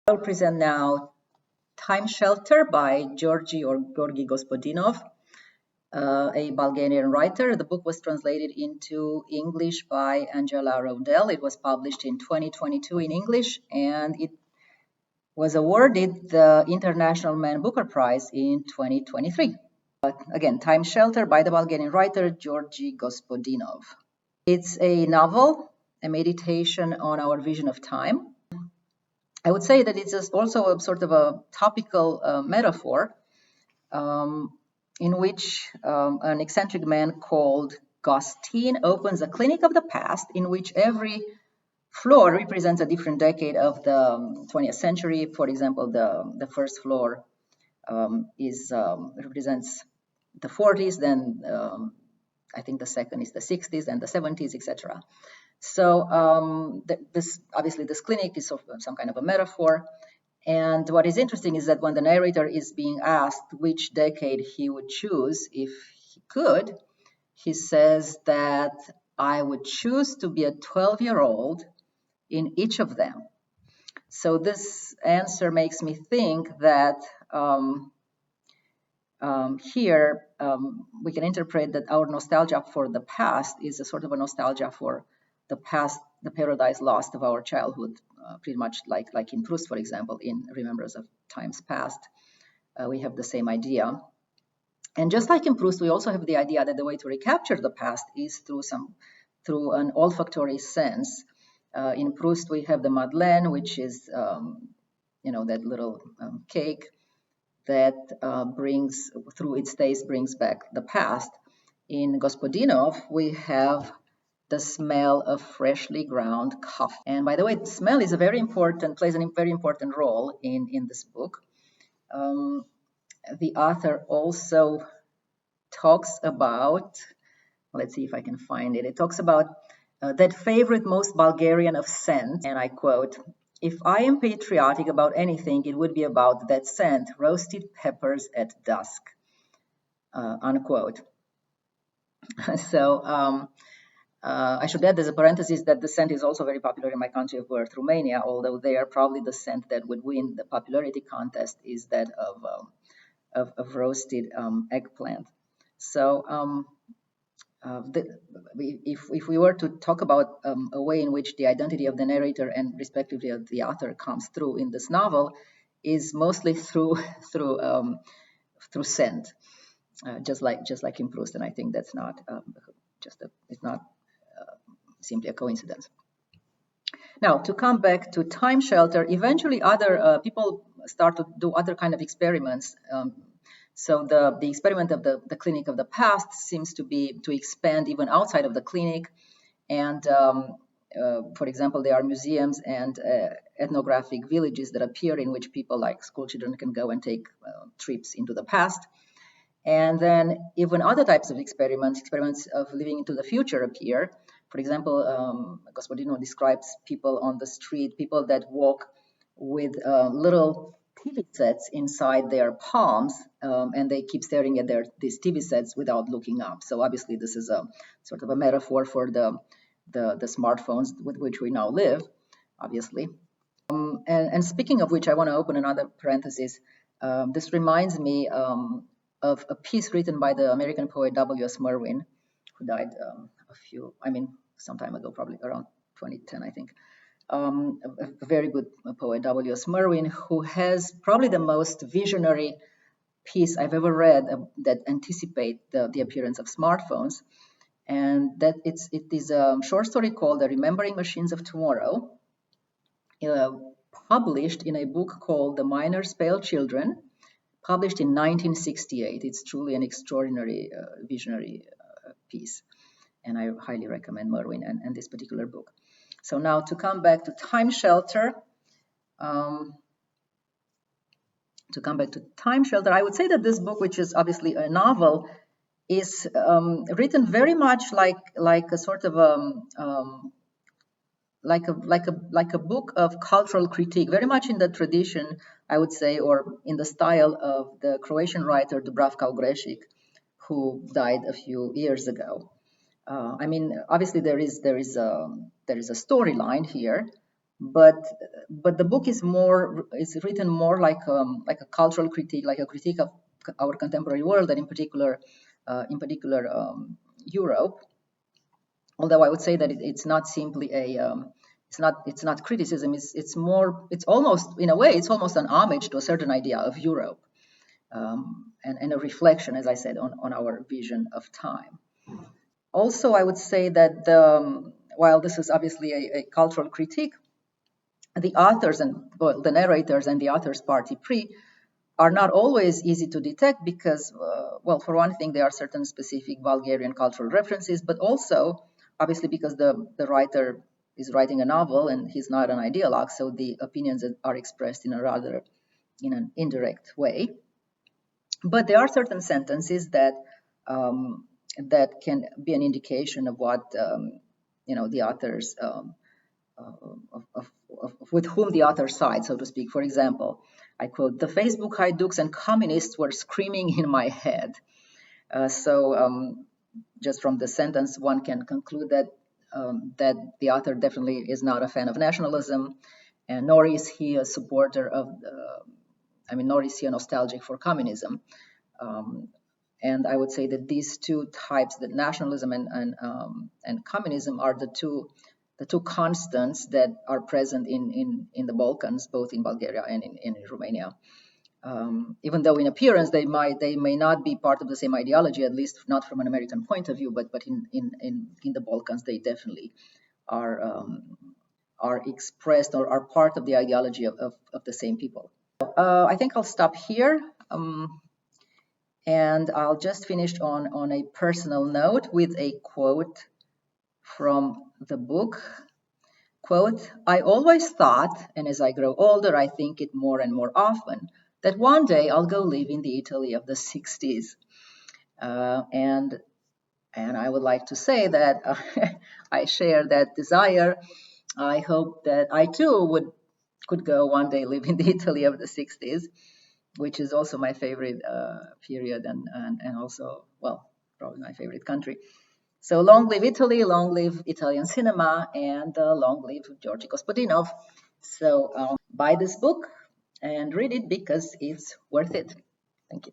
I'll present now Time Shelter by Georgi Gospodinov, a Bulgarian writer. The book was translated into English by Angela Rodel. It was published in 2022 in English, and it was awarded the International Man Booker Prize in 2023. Again, Time Shelter by the Bulgarian writer Georgi Gospodinov. It's a novel, a meditation on our vision of time. I would say that it's also a sort of a topical metaphor in which an eccentric man called Gostin opens a clinic of the past in which every floor represents a different decade of the 20th century. For example, the first floor represents the 40s, then I think the second is the 60s, and the 70s, etc. So this clinic is some kind of a metaphor. And what is interesting is that when the narrator is being asked which decade he would choose if he could, he says that I would choose to be a 12-year-old in each of them. So this answer makes me think that here we can interpret that our nostalgia for the past is a sort of a nostalgia for the past, the paradise lost of our childhood, pretty much like in Proust, for example, in Remembrance of Times Past. We have the same idea. And just like in Proust, we also have the idea that the way to recapture the past is through an olfactory sense. In Proust, we have the Madeleine, which is that little cake that brings, through its taste, brings back the past. In Gospodinov, we have the smell of freshly ground coffee. And by the way, the smell is plays a very important role in this book. The author also talks about, let's see if I can find it. It talks about that favorite most Bulgarian of scent, and I quote, "If I am patriotic about anything, it would be about that scent, roasted peppers at dusk," unquote. So I should add as a parenthesis that the scent is also very popular in my country of birth, Romania, although there probably the scent that would win the popularity contest is that of roasted eggplant. So if we were to talk about a way in which the identity of the narrator and respectively of the author comes through in this novel, is mostly through scent, just like in Proust, and I think that's not it's not simply a coincidence. Now, to come back to Time Shelter, eventually other people start to do other kind of experiments. So the experiment of the clinic of the past seems to be to expand even outside of the clinic. And for example, there are museums and ethnographic villages that appear in which people like school children can go and take trips into the past. And then even other types of experiments of living into the future appear. For example, Gospodinov describes people on the street, people that walk with little TV sets inside their palms, and they keep staring at these TV sets without looking up. So obviously this is a sort of a metaphor for the smartphones with which we now live, obviously. And speaking of which, I want to open another parenthesis. This reminds me of a piece written by the American poet W.S. Merwin, who died some time ago, probably around 2010, I think. A very good poet, W.S. Merwin, who has probably the most visionary piece I've ever read that anticipate the appearance of smartphones. And that it is a short story called The Remembering Machines of Tomorrow, published in a book called The Miner's Pale Children, published in 1968. It's truly an extraordinary visionary piece. And I highly recommend Merwin and this particular book. So now to come back to Time Shelter. I would say that this book, which is obviously a novel, is written very much like a sort of like a book of cultural critique, very much in the tradition, I would say, or in the style of the Croatian writer Dubravka Ugresic, who died a few years ago. Obviously there is a storyline here, but the book is written more like a cultural critique, like a critique of our contemporary world, and in particular Europe. Although I would say that it's not simply it's not criticism. It's almost, in a way, it's almost an homage to a certain idea of Europe, and a reflection, as I said, on our vision of time. Also, I would say that while this is obviously a cultural critique, the authors and the narrators and the author's parti pris are not always easy to detect because, well, for one thing, there are certain specific Bulgarian cultural references, but also, obviously, because the writer is writing a novel and he's not an ideologue, so the opinions are expressed in an indirect way. But there are certain sentences that can be an indication of what the authors with whom the author sides, so to speak. For example, I quote, "The Facebook haiduks and communists were screaming in my head." Just from the sentence, one can conclude that the author definitely is not a fan of nationalism, and nor is he a supporter of, nor is he a nostalgic for communism. And I would say that these two types, the nationalism and communism, are the two constants that are present in the Balkans, both in Bulgaria and in Romania. Even though in appearance they may not be part of the same ideology, at least not from an American point of view, but in the Balkans they definitely are expressed or are part of the ideology of the same people. I think I'll stop here. And I'll just finish on a personal note with a quote from the book. Quote, "I always thought, and as I grow older, I think it more and more often, that one day I'll go live in the Italy of the 60s. And I would like to say that I share that desire. I hope that I too could go one day live in the Italy of the 60s, which is also my favorite period and also, well, probably my favorite country. So long live Italy, long live Italian cinema, and long live Georgi Gospodinov." So buy this book and read it because it's worth it. Thank you.